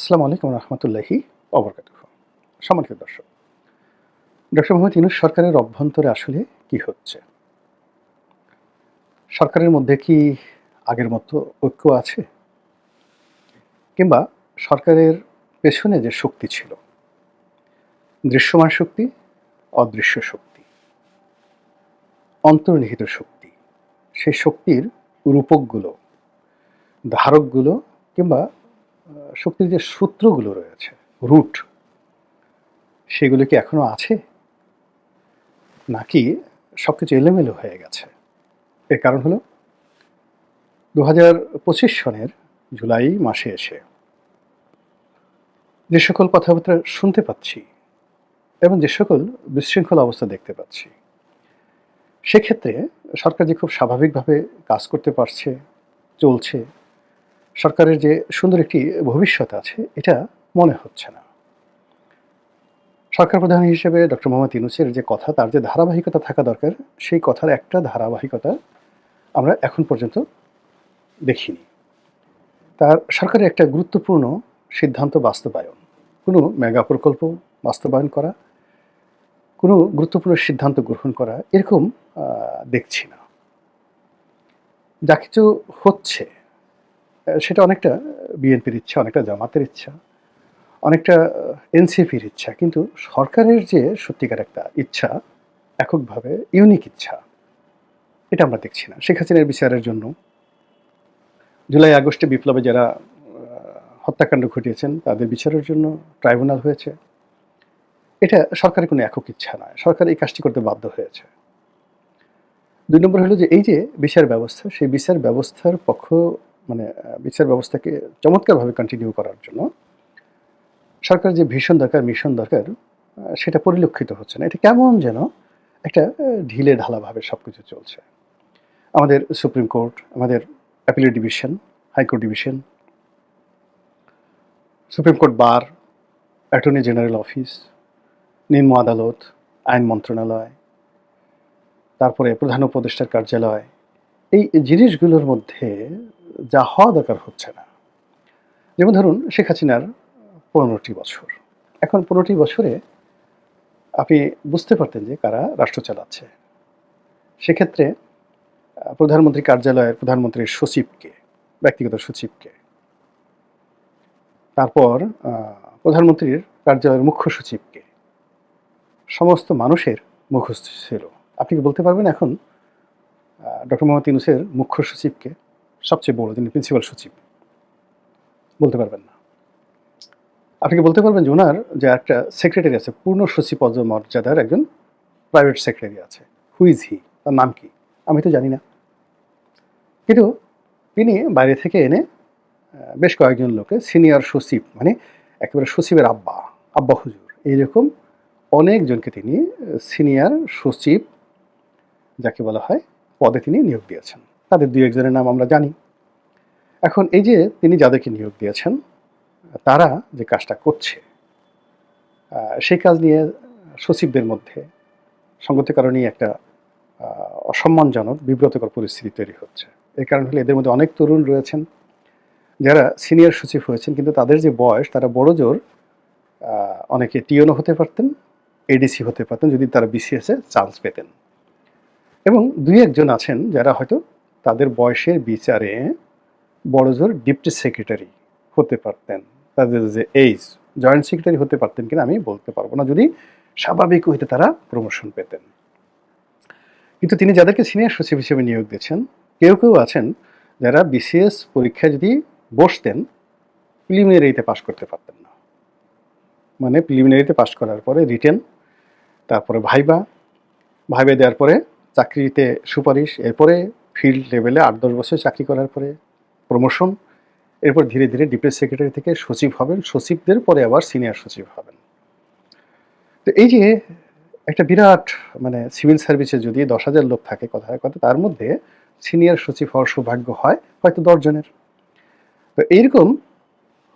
আসসালামু আলাইকুম রহমতুল্লাহি অবরকাতুহু। সম্মানিত দর্শক, ডক্টর মোহাম্মদ ইউনূস সরকারের অভ্যন্তরে আসলে কি হচ্ছে? সরকারের মধ্যে কি আগের মতো ঐক্য আছে? কিংবা সরকারের পেছনে যে শক্তি ছিল, দৃশ্যমান শক্তি, অদৃশ্য শক্তি, অন্তর্নিহিত শক্তি, সেই শক্তির রূপকগুলো, ধারকগুলো কিংবা শক্তির যে সূত্রগুলো রয়েছে, রুট, সেগুলো কি এখনো আছে? নাকি সবকিছু এলোমেলো হয়ে গেছে? এর কারণ হলো ২০২৫ সনের জুলাই মাসে এসে যে সকল কথাবার্তা শুনতে পাচ্ছি এবং যে সকল বিশৃঙ্খল অবস্থা দেখতে পাচ্ছি, সেক্ষেত্রে সরকার যে খুব স্বাভাবিকভাবে কাজ করতে পারছে, চলছে, সরকারের যে সুন্দর একটি ভবিষ্যৎ আছে, এটা মনে হচ্ছে না। সরকার প্রধান হিসেবে ডক্টর মোহাম্মদ ইউনূসের যে কথা, তার যে ধারাবাহিকতা থাকা দরকার, সেই কথার একটা ধারাবাহিকতা আমরা এখন পর্যন্ত দেখিনি। তার সরকারের একটা গুরুত্বপূর্ণ সিদ্ধান্ত বাস্তবায়ন, কোনো মেগা প্রকল্প বাস্তবায়ন করা, কোনো গুরুত্বপূর্ণ সিদ্ধান্ত গ্রহণ করা, এরকম দেখছি না। যা কিছু হচ্ছে সেটা অনেকটা বিএনপির ইচ্ছা, অনেকটা জামাতের ইচ্ছা, অনেকটা এনসিপির ইচ্ছা, কিন্তু সরকারের যে সত্যিকার একটা ইচ্ছা, এককভাবে ইউনিক ইচ্ছা, এটা আমরা দেখছি না। শেখ হাসিনার বিচারের জন্য, জুলাই আগস্টে বিপ্লবে যারা হত্যাকাণ্ড ঘটিয়েছেন তাদের বিচারের জন্য ট্রাইব্যুনাল হয়েছে। এটা সরকারের কোনো একক ইচ্ছা নয়, সরকার এই কাজটি করতে বাধ্য হয়েছে। ২ নম্বর হলো যে এই যে বিচার ব্যবস্থা, সেই বিচার ব্যবস্থার মানে বিচার ব্যবস্থাকে চমৎকারভাবে কন্টিনিউ করার জন্য সরকারের যে ভিশন দরকার, মিশন দরকার, সেটা পরিলক্ষিত হচ্ছে না। এটা কেমন যেন একটা ঢিলেঢালাভাবে সবকিছু চলছে। আমাদের সুপ্রিম কোর্ট, আমাদের appellate division, high court division, supreme court bar, attorney general office, নিম্ন আদালত, আইন মন্ত্রণালয়, তারপরে প্রধান উপদেষ্টার কার্যালয়, এই জিনিসগুলোর মধ্যে যা হওয়া দরকার হচ্ছে না। যেমন ধরুন শেখ হাসিনার ১৫টি বছর। এখন ১৫টি বছরে আপনি বুঝতে পারতেন যে কারা রাষ্ট্র চালাচ্ছে। সেক্ষেত্রে প্রধানমন্ত্রী কার্যালয়ের প্রধানমন্ত্রীর সচিবকে, ব্যক্তিগত সচিবকে, তারপর প্রধানমন্ত্রীর কার্যালয়ের মুখ্য সচিবকে, সমস্ত মানুষের মুখস্থ ছিল। আপনি কি বলতে পারবেন এখন ডক্টর মোহাম্মদ ইউনূসের মুখ্য সচিবকে? সবচেয়ে বড়, যিনি প্রিন্সিপাল সচিব, বলতে পারবেন না। আপনি কি বলতে পারবেন যে ওনার যে একটা সেক্রেটারি আছে, পূর্ণ সচিব পদমর্যাদার একজন প্রাইভেট সেক্রেটারি আছে, হু ইজ হি? তার নাম কি? আমি তো জানি না। কিন্তু তিনি বাইরে থেকে এনে বেশ কয়েকজন লোকে সিনিয়র সচিব, মানে একেবারে সচিবের আব্বা, আব্বা হুজুর, এইরকম অনেকজনকে তিনি সিনিয়র সচিব যাকে বলা হয় পদে তিনি নিয়োগ দিয়েছেন। তাদের ২-১ জনের নাম আমরা জানি। এখন এই যে তিনি যাদেরকে নিয়োগ দিয়েছেন, তারা যে কাজটা করছে, সেই কাজ নিয়ে সচিবদের মধ্যে সঙ্গত কারণেই একটা অসম্মানজনক, বিব্রতকর পরিস্থিতি তৈরি হচ্ছে। এর কারণ হলো এদের মধ্যে অনেক তরুণ রয়েছেন যারা সিনিয়র সচিব হয়েছেন, কিন্তু তাদের যে বয়স, তারা বড়জোর অনেকে টিওনও হতে পারতেন, এডিসি হতে পারতেন যদি তারা বিসিএসে চান্স পেতেন। এবং ২-১ জন আছেন যারা হয়তো তাদের বয়সের বিচারে বড়জোর ডিপ্টি সেক্রেটারি হতে পারতেন। তাদের যে এইজ, জয়েন্ট সেক্রেটারি হতে পারতেন কিনা আমি বলতে পারবো না, যদি স্বাভাবিক হইতে তারা প্রমোশন পেতেন। কিন্তু তিনি যাদেরকে সিনিয়র সচিব হিসেবে নিয়োগ দিয়েছেন, কেউ কেউ আছেন যারা বিসিএস পরীক্ষায় যদি বসতেন, প্রিলিমিনারিতে পাশ করতে পারতেন না। মানে প্রিলিমিনারিতে পাশ করার পরে রিটেন, তারপরে ভাইবা, ভাইবা দেওয়ার পরে চাকরিতে সুপারিশ, এরপরে ফিল্ড লেভেলে ৮-১০ বছর চাকরি করার পরে প্রমোশন, এরপর ধীরে ধীরে ডিপ্টি সেক্রেটারি থেকে সচিব হবেন, সচিবদের পরে আবার সিনিয়র সচিব হবেন। তো এই যে একটা বিরাট, মানে সিভিল সার্ভিসে যদি ১০,০০০ লোক থাকে কথায় কথা, তার মধ্যে সিনিয়র সচিব হওয়ার সৌভাগ্য হয় হয়তো ১০ জনের। তো এইরকম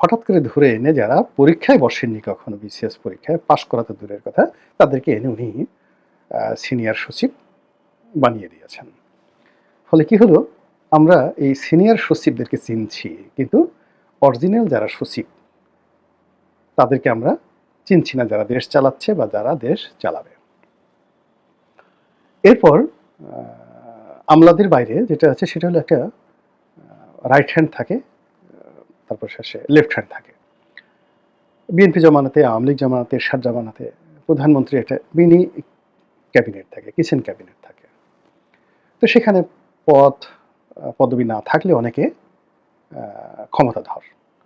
হঠাৎ করে ধরে এনে যারা পরীক্ষায় বসেননি কখনো, বিসিএস পরীক্ষায় পাশ করা তো দূরের কথা, তাদেরকে এনে উনি সিনিয়র সচিব বানিয়ে দিয়েছেন। ফলে কি হলো, আমরা এই সিনিয়র সচিবদেরকে চিনছি, কিন্তু অরিজিনাল যারা সচিব, তাদেরকে আমরা চিনছি না, যারা দেশ চালাচ্ছে বা যারা দেশ চালাবে। এরপর আমলাদের বাইরে যেটা আছে সেটা হলো একটা রাইট হ্যান্ড থাকে, তারপর শেষে লেফট হ্যান্ড থাকে। বিএনপি জমানাতে, আওয়ামী লীগ জমানাতে, এরশাদ জমানাতে প্রধানমন্ত্রী একটা মিনি ক্যাবিনেট থাকে, কিচেন ক্যাবিনেট থাকে। তো সেখানে পদবি না থাকলে অনেকে ক্ষমতাধর,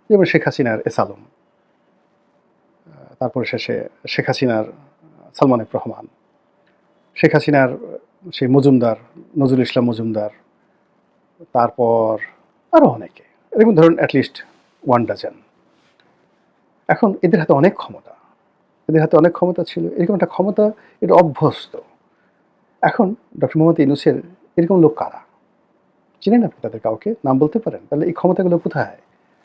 যেমন শেখ হাসিনার এসালম, তারপরে শেষে শেখ হাসিনার সালমান এফ রহমান, শেখ হাসিনার সেই মজুমদার, নজরুল ইসলাম মজুমদার, তারপর আরও অনেকে, এরকম ধরুন অ্যাটলিস্ট 1 ডজন। এখন এদের হাতে অনেক ক্ষমতা, এদের হাতে অনেক ক্ষমতা ছিল, এরকম একটা ক্ষমতা এটা অভ্যস্ত। এখন ডক্টর মোহাম্মদ ইউনূসের এরকম লোক কারা? চিনেন আপনি তাদের কাউকে? নাম বলতে পারেন? তাহলে এই ক্ষমতাগুলো কোথায়?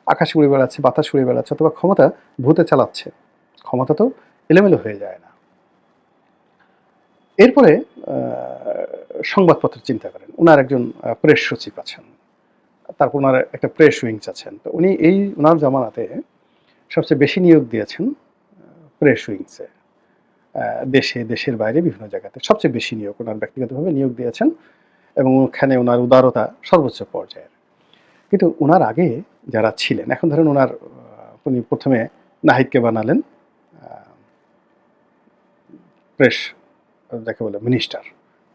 আকাশে উড়ে বেড়াচ্ছে, বাতাস উড়ে বেড়াচ্ছে, অথবা ক্ষমতা ভূতে চালাচ্ছে। ক্ষমতা তো এলোমেলো হয়ে যায় না। এরপরে সংবাদপত্র চিন্তা করেন, ওনার একজন প্রেস সচিব আছেন, তারপর ওনার একটা প্রেস উইংস আছেন। তো উনি এই ওনার জমানাতে সবচেয়ে বেশি নিয়োগ দিয়েছেন প্রেস উইংসে, দেশে, দেশের বাইরে বিভিন্ন জায়গাতে সবচেয়ে বেশি নিয়োগ ওনার ব্যক্তিগতভাবে নিয়োগ দিয়েছেন, এবং ওখানে ওনার উদারতা সর্বোচ্চ পর্যায়ের। কিন্তু ওনার আগে যারা ছিলেন, এখন ধরেন ওনার উনি প্রথমে নাহিদকে বানালেন প্রেস, যাকে বলে মিনিস্টার,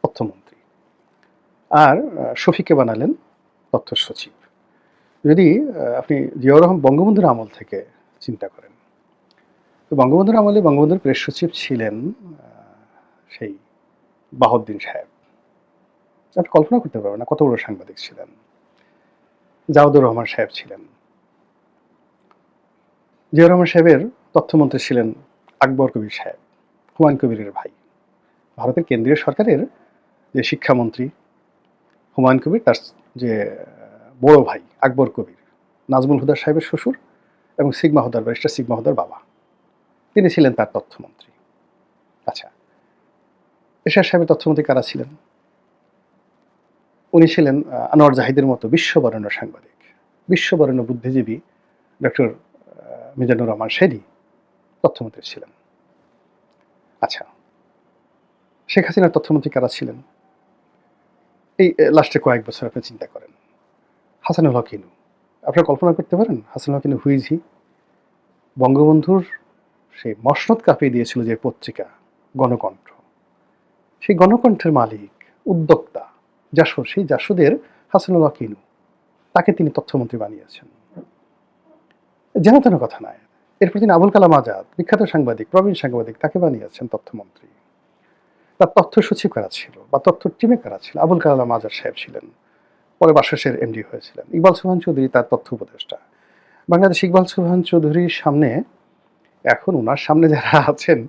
তথ্যমন্ত্রী, আর শফিককে বানালেন তথ্য সচিব। যদি আপনি জিয়াউর রহমান বঙ্গবন্ধুর আমল থেকে চিন্তা করেন, তো বঙ্গবন্ধুর আমলে বঙ্গবন্ধুর প্রেস সচিব ছিলেন সেই বাহাউদ্দিন সাহেব। আপনি কল্পনা করতে পারবেন না কত বড় সাংবাদিক ছিলেন। জাওদুর রহমান সাহেব ছিলেন। জিয়াউর রহমান সাহেবের তথ্যমন্ত্রী ছিলেন আকবর কবির সাহেব, হুমায়ুন কবিরের ভাই। ভারতের কেন্দ্রীয় সরকারের যে শিক্ষামন্ত্রী হুমায়ুন কবির, তার যে বড় ভাই আকবর কবির, নাজমুল হুদা সাহেবের শ্বশুর, এবং সিগমা হুদার ব্যারিস্টার সিগমা হুদার বাবা, তিনি ছিলেন তার তথ্যমন্ত্রী। আচ্ছা, এরশাদ সাহেবের তথ্যমন্ত্রী কারা ছিলেন? উনি ছিলেন আনোয়ার জাহিদের মতো বিশ্ববরেণ্য সাংবাদিক, বিশ্ববরেণ্য বুদ্ধিজীবী ডক্টর মিজানুর রহমান শেরি তথ্যমন্ত্রী ছিলেন। আচ্ছা, শেখ হাসিনার তথ্যমন্ত্রী কারা ছিলেন? এই লাস্টে কয়েক বছর আপনি চিন্তা করেন, হাসানুল হক ইনু। আপনারা কল্পনা করতে পারেন হাসানুল হক ইনু হুইজ হি? বঙ্গবন্ধুর সেই মসনদ কাঁপিয়ে দিয়েছিল যে পত্রিকা গণকণ্ঠ, সেই গণকণ্ঠের মালিক, উদ্যোক্তা, জাসদ, সেই জাসদের হাসানুল হক ইনু, তাকে তিনি তথ্যমন্ত্রী বানিয়েছেন। যেন তেন কথা নয়। এরপর তিনি আবুল কালাম আজাদ, বিখ্যাত সাংবাদিক, প্রবীণ সাংবাদিক, তাকে বানিয়েছেন তথ্যমন্ত্রী। তার তথ্য সচিব কারা ছিল বা তথ্য টিমে কারা ছিল? আবুল কালাম আজাদ সাহেব ছিলেন, পরে বাসসের এমডি হয়েছিলেন। ইকবাল সোবহান চৌধুরী তার তথ্য উপদেষ্টা। বাংলাদেশ ইকবাল সোবহান চৌধুরীর সামনে, এখন ওনার সামনে যারা আছেন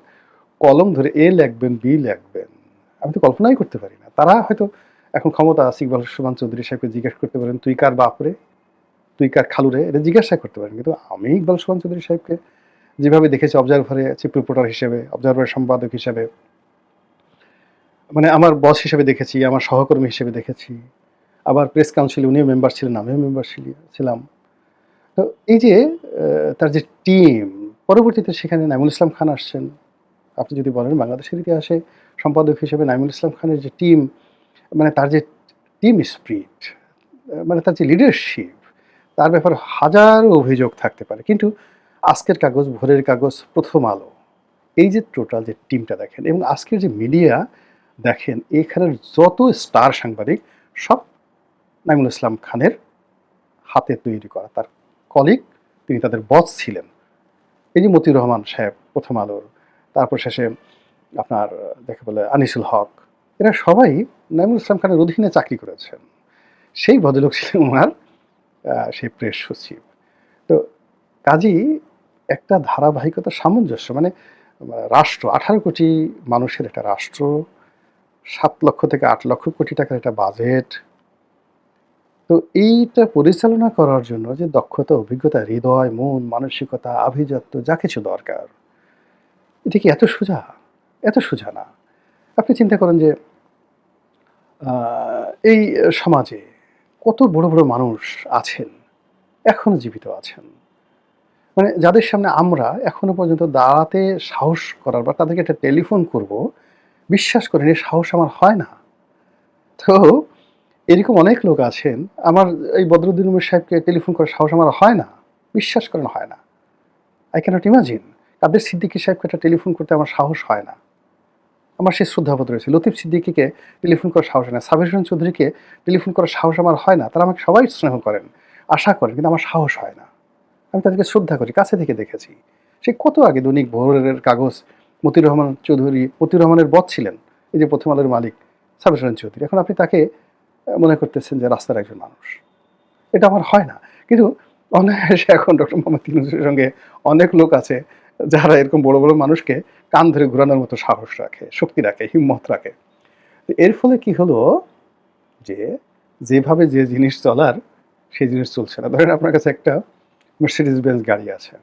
কলম ধরে এ লিখবেন, বি লিখবেন, আমি তো কল্পনাই করতে পারি না। তারা হয়তো এখন ক্ষমতা আছে, ইকবাল সোবহান চৌধুরী সাহেবকে জিজ্ঞেস করতে পারেন, তুই কার বাপরে, তুই কার খালুরে, এটা জিজ্ঞাসা করতে পারেন। কিন্তু আমি ইকবাল সোবহান চৌধুরী সাহেবকে যেভাবে দেখেছি অবজারভারে, চিফ রিপোর্টার হিসেবে, অবজারভারের সম্পাদক হিসেবে, মানে আমার বস হিসেবে দেখেছি, আমার সহকর্মী হিসেবে দেখেছি, আবার প্রেস কাউন্সিলে উনিও মেম্বার ছিলেন, আমিও মেম্বার ছিলাম। তো এই যে তার যে টিম, পরবর্তীতে সেখানে নাইমুল ইসলাম খান আসছেন। আপনি যদি বলেন বাংলাদেশের ইতিহাসে সম্পাদক হিসেবে নাইমুল ইসলাম খানের যে টিম, মানে তার যে টিম স্পিরিট, মানে তার যে লিডারশিপ, তার ব্যাপারে হাজারো অভিযোগ থাকতে পারে। কিন্তু আজকের কাগজ, ভোরের কাগজ, প্রথম আলো, এই যে টোটাল যে টিমটা দেখেন, এবং আজকের যে মিডিয়া দেখেন, এখানের যত স্টার সাংবাদিক সব নাইমুল ইসলাম খানের হাতে তৈরি করা, তার কলিগ, তিনি তাদের বস ছিলেন। এই যে মতিউর রহমান সাহেব প্রথম আলোর, তারপর শেষে আপনার যাকে বলে আনিসুল হক, এরা সবাই নাইমুল ইসলাম খানের অধীনে চাকরি করেছেন। সেই ভদ্রলোক ছিলেন ওনার সেই প্রেস সচিব। তো কাজেই একটা ধারাবাহিকতা, সামঞ্জস্য, মানে রাষ্ট্র, 18 কোটি মানুষের একটা রাষ্ট্র, 7 লক্ষ থেকে 8 লক্ষ কোটি টাকার একটা বাজেট। তো এইটা পরিচালনা করার জন্য যে দক্ষতা, অভিজ্ঞতা, হৃদয়, মন, মানসিকতা, আভিজাত্য, যা কিছু দরকার, এটা কি এত সোজা? এত সোজা না। আপনি চিন্তা করেন যে এই সমাজে কত বড় বড় মানুষ আছেন, এখনো জীবিত আছেন। মানে যাদের সামনে আমরা এখনো পর্যন্ত দাঁড়াতে সাহস করার বা তাদেরকে একটা টেলিফোন করব, বিশ্বাস করেন এই সাহস আমার হয় না। তো এরকম অনেক লোক আছেন, আমার এই বদরুদ্দীন উমর সাহেবকে টেলিফোন করার সাহস আমার হয় না। বিশ্বাস করেন হয় না। I cannot imagine কাদের সিদ্দিকী সাহেবকে একটা টেলিফোন করতে আমার সাহস হয় না। আমার সেই শ্রদ্ধাবোধ রয়েছে। লতিফ সিদ্দিকীকে টেলিফোন করার সাহস হয় না। সাবির হোসেন চৌধুরীকে টেলিফোন করার সাহস আমার হয় না। তারা আমাকে সবাই স্নেহ করেন, আশা করেন, কিন্তু আমার সাহস হয় না। আমি তাদেরকে শ্রদ্ধা করি, কাছে থেকে দেখেছি। সে কত আগে দৈনিক ভোরের কাগজ মতিউর রহমান চৌধুরী, মতিউর রহমানের বস ছিলেন, এই যে প্রথম আলোর মালিক সাবির হোসেন চৌধুরী। এখন আপনি তাকে মনে করতেছেন যে রাস্তার একজন মানুষ। এটা আমার হয় না। কিন্তু অনায়াসে এখন ডক্টর মোহাম্মদ ইউনূসের সঙ্গে অনেক লোক আছে যারা এরকম বড়, বড় মানুষকে কান ধরে ঘুরানোর মতো সাহস রাখে, শক্তি রাখে, হিম্মত রাখে। তো এর ফলে কি হলো যে, যেভাবে যে জিনিস চলার সেই জিনিস চলছে না। ধরেন আপনার কাছে একটা মার্সিডিজ বেঞ্জ গাড়ি আছে।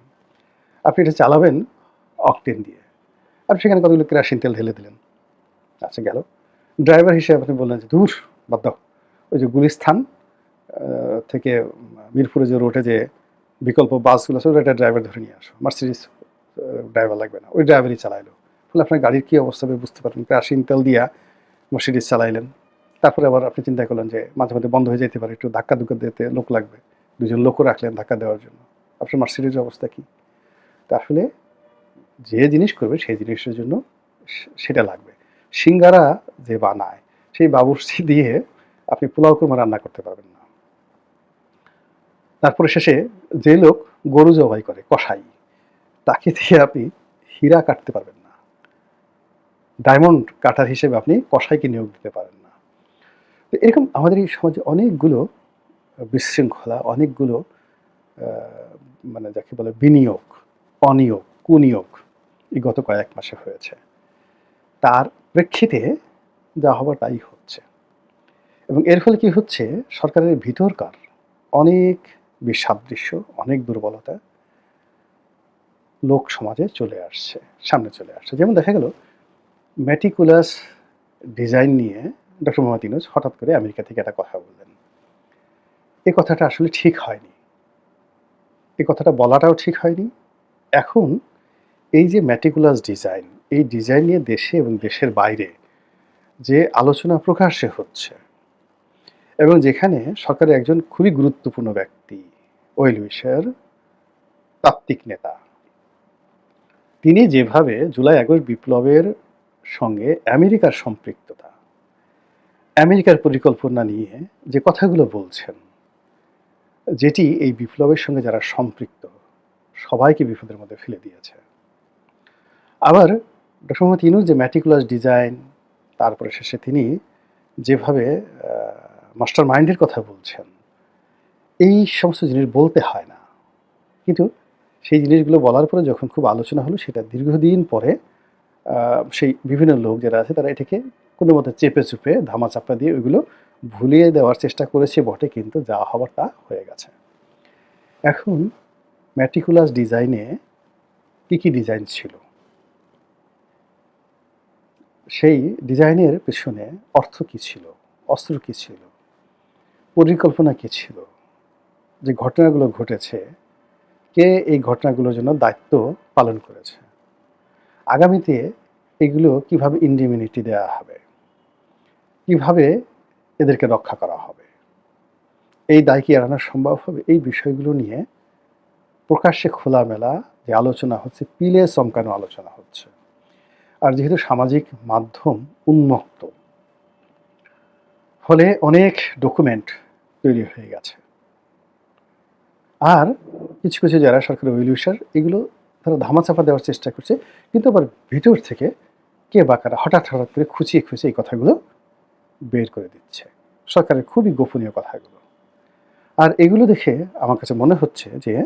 আপনি এটা চালাবেন অকটেন দিয়ে। আপনি সেখানে কতগুলো কেরোসিন তেল ঢেলে দিলেন। আচ্ছা গেল। ড্রাইভার হিসেবে আপনি বললেন যে, "ধুর বাদ দাও। ওই যে গুলিস্তান থেকে মিরপুরে যে রোডে যে বিকল্প বাসগুলো আছে, ওটা একটা ড্রাইভার ধরে নিয়ে আসো। মার্সিডিজ ড্রাইভার লাগবে না।" ওই ড্রাইভারই চালাইলো। ফলে আপনার গাড়ির কী অবস্থা হবে বুঝতে পারলেন। কেরোসিন তেল দিয়া মার্সিডিজ চালাইলেন। তারপরে আবার আপনি চিন্তা করলেন যে মাঝে মধ্যে বন্ধ হয়ে যেতে পারে, একটু ধাক্কা-ধুক্কা দিতে লোক লাগবে। ২ জন লোকও রাখলেন ধাক্কা দেওয়ার জন্য। আপনার মার্সিডিজের অবস্থা কী? তো আসলে যে জিনিস করবে সেই জিনিসের জন্য সেটা লাগবে। সিঙ্গারা যে বানায়, সেই বাবুর্চি দিয়ে আপনি পোলাও কোরমা রান্না করতে পারবেন না। তারপরে শেষে যে লোক গরু জবাই করে, কসাই, তাকে দিয়ে আপনি হীরা কাটতে পারবেন না। ডায়মন্ড কাটার হিসেবে আপনি কসাইকে নিয়োগ দিতে পারেন না। তো এরকম আমাদের এই সমাজে অনেকগুলো বিশৃঙ্খলা, অনেকগুলো আ মানে যাকে বলে বিনিয়োগ, অনিয়োগ, কুনিয়োগ এই গত কয়েক মাসে হয়েছে। তার প্রেক্ষিতে যা হবার তাই হচ্ছে। এবং এর ফলে কি হচ্ছে, সরকারের ভিতরকার অনেক বিসাদৃশ্য, অনেক দুর্বলতা লোক সমাজে চলে আসছে, সামনে চলে আসছে। যেমন দেখা গেল মেটিকুলাস ডিজাইন নিয়ে ডক্টর মোহাম্মদ ইউনূস হঠাৎ করে আমেরিকা থেকে একটা কথা বললেন। এই কথাটা আসলে ঠিক হয়নি। এই কথাটা বলাটাও ঠিক হয়নি। এখন এই যে মেটিকুলাস ডিজাইন, এই ডিজাইন নিয়ে দেশে এবং দেশের বাইরে যে আলোচনা প্রকাশ্যে হচ্ছে এবং যেখানে সরকারের একজন খুবই গুরুত্বপূর্ণ ব্যক্তি, ওয়েল উইশার, তাত্ত্বিক নেতা, তিনি যেভাবে জুলাই-আগস্ট বিপ্লবের সঙ্গে আমেরিকার সম্পৃক্ততা, আমেরিকার পরিকল্পনা নিয়ে যে কথাগুলো বলছেন, যেটি এই বিপ্লবের সঙ্গে যারা সম্পৃক্ত সবাইকে বিপদের মধ্যে ফেলে দিয়েছে। আবার ডক্টর মোহাম্মদ ইউনূস যে মেটিকুলাস ডিজাইন, তারপরে শেষে তিনি যেভাবে মাস্টার মাইন্ডের কথা বলছেন, এই সমস্ত জিনিস বলতে হয় না। কিন্তু সেই জিনিসগুলো বলার পরে যখন খুব আলোচনা হলো, সেটা দীর্ঘদিন পরে সেই বিভিন্ন লোক যারা আছে তারা এটাকে কোনোমতে চেপে-চুপে, ধামাচাপা দিয়ে ওইগুলো ভুলিয়ে দেওয়ার চেষ্টা করেছে বটে, কিন্তু যা হবার তা হয়ে গেছে। এখন মেটিকুলাস ডিজাইনে কী ডিজাইন ছিল? সেই ডিজাইনের পেছনে অর্থ কী ছিল? অস্ত্র কী ছিল? পরিকল্পনা কী ছিল? যে ঘটনাগুলো ঘটেছে, কে এই ঘটনাগুলোর জন্য দায়িত্ব পালন করেছে? আগামীতে এগুলো কিভাবে ইন্ডিমিনিটি দেয়া হবে? কিভাবে এদেরকে রক্ষা করা হবে? এই দায় কি এড়ানো সম্ভব হবে? এই বিষয়গুলো নিয়ে প্রকাশ্যে খোলামেলা যে আলোচনা হচ্ছে, পিলে চমকানো আলোচনা হচ্ছে। আর যেহেতু সামাজিক মাধ্যম উন্মুক্ত, ফলে অনেক ডকুমেন্ট তৈরি হয়ে গেছে। আর কিছু যারা সরকারি ওয়েল উইশার, এগুলো তারা ধামাচাপা দেওয়ার চেষ্টা করছে। কিন্তু আবার ভিতর থেকে কে বা কারা হঠাৎ করে খুঁচিয়ে এই কথাগুলো বের করে দিচ্ছে। সরকারের খুবই গোপনীয় কথাগুলো। আর এগুলো দেখে আমার কাছে মনে হচ্ছে যে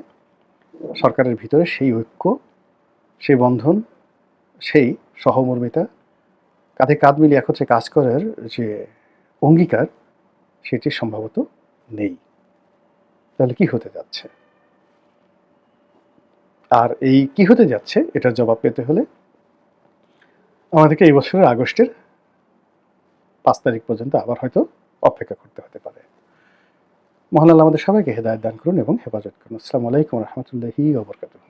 সরকারের ভিতরে সেই ঐক্য, সেই বন্ধন, সেই সহমর্মিতা, কাঁধে কাঁধ মিলিয়ে একত্রে কাজ করার যে অঙ্গীকার, সেটি সম্ভবত নেই। তাহলে কি হতে যাচ্ছে? আর এই কি হতে যাচ্ছে এটার জবাব পেতে হলে আমাদেরকে এই বছরের আগস্টের ৫ তারিখ পর্যন্ত আবার হয়তো অপেক্ষা করতে হতে পারে। মহান আল্লাহ আমাদের সবাইকে হেদায়েত দান করুন এবং হেফাজত করুন। আসসালামু আলাইকুম ওয়া রাহমাতুল্লাহি ওয়া বারাকাতুহু।